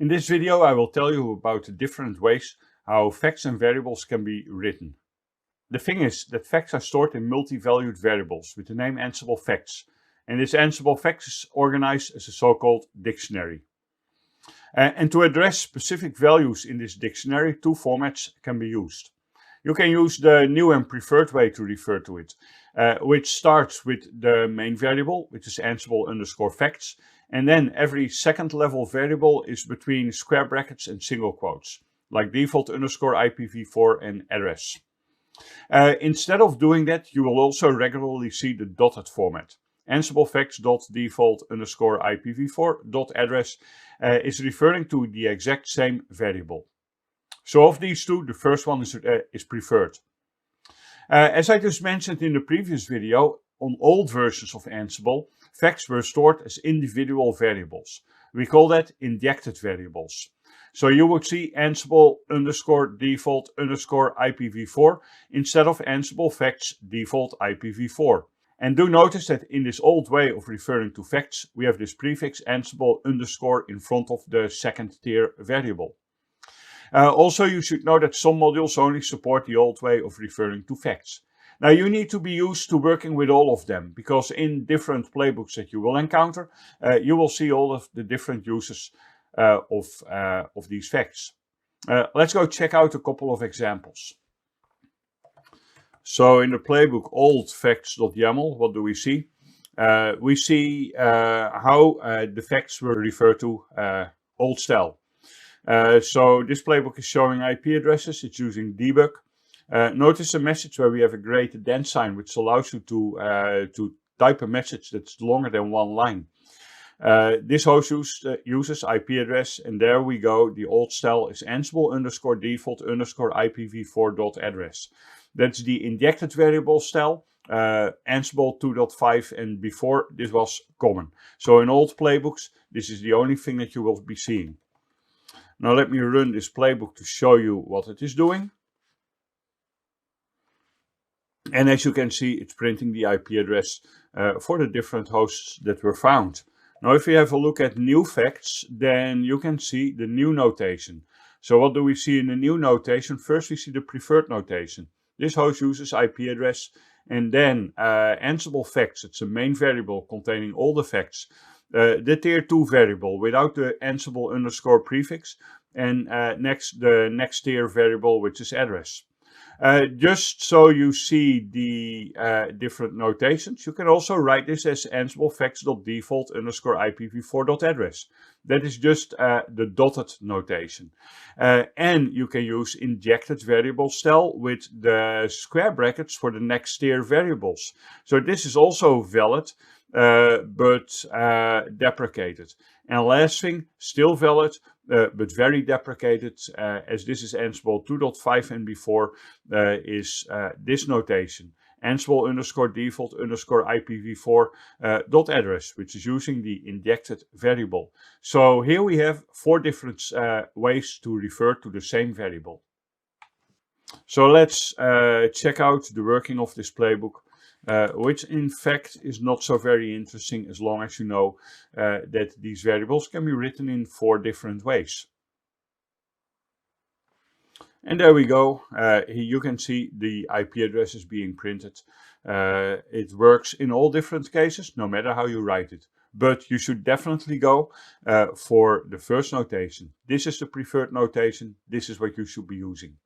In this video I will tell you about the different ways how facts and variables can be written. The thing is that facts are stored in multi-valued variables with the name Ansible facts, and this Ansible facts is organized as a so-called dictionary. And to address specific values in this dictionary, two formats can be used. You can use the new and preferred way to refer to it, which starts with the main variable, which is Ansible_facts, and then every second level variable is between square brackets and single quotes, like default_IPv4 and address. Instead of doing that, you will also regularly see the dotted format. Ansiblefacts.default_IPv4.address is referring to the exact same variable. So of these two, the first one is preferred. As I just mentioned in the previous video, on old versions of Ansible, facts were stored as individual variables. We call that injected variables. So you would see Ansible_default_IPv4 instead of Ansible facts default IPv4. And do notice that in this old way of referring to facts, we have this prefix Ansible_ in front of the second tier variable. Also, you should know that some modules only support the old way of referring to facts. Now, you need to be used to working with all of them, because in different playbooks that you will encounter, you will see all of the different uses of these facts. Let's go check out a couple of examples. So in the playbook old facts.yaml, what do we see? We see how the facts were referred to old style. So this playbook is showing IP addresses. It's using debug. Notice a message where we have a great then sign, which allows you to type a message that's longer than one line. This host uses IP address, and there we go. The old style is Ansible_default_IPv4.address. That's the injected variable style. Ansible 2.5 and before this was common. So in old playbooks, this is the only thing that you will be seeing. Now let me run this playbook to show you what it is doing. And as you can see, it's printing the IP address for the different hosts that were found. Now if you have a look at new facts, then you can see the new notation. So what do we see in the new notation? First we see the preferred notation. This host uses IP address, and then Ansible facts, it's a main variable containing all the facts. The tier 2 variable without the Ansible_ prefix, and the next tier variable, which is address. Just so you see the different notations, you can also write this as Ansible facts.default_IPv4.address. That is just the dotted notation. And you can use injected variable style with the square brackets for the next tier variables. So this is also valid, but deprecated. And last thing, still valid, but very deprecated, as this is Ansible 2.5 and before, is this notation. Ansible_default_IPv4.address, which is using the injected variable. So here we have four different ways to refer to the same variable. So let's check out the working of this playbook. Which in fact is not so very interesting as long as you know that these variables can be written in four different ways. And there we go. Here you can see the IP address is being printed. It works in all different cases, no matter how you write it. But you should definitely go for the first notation. This is the preferred notation. This is what you should be using.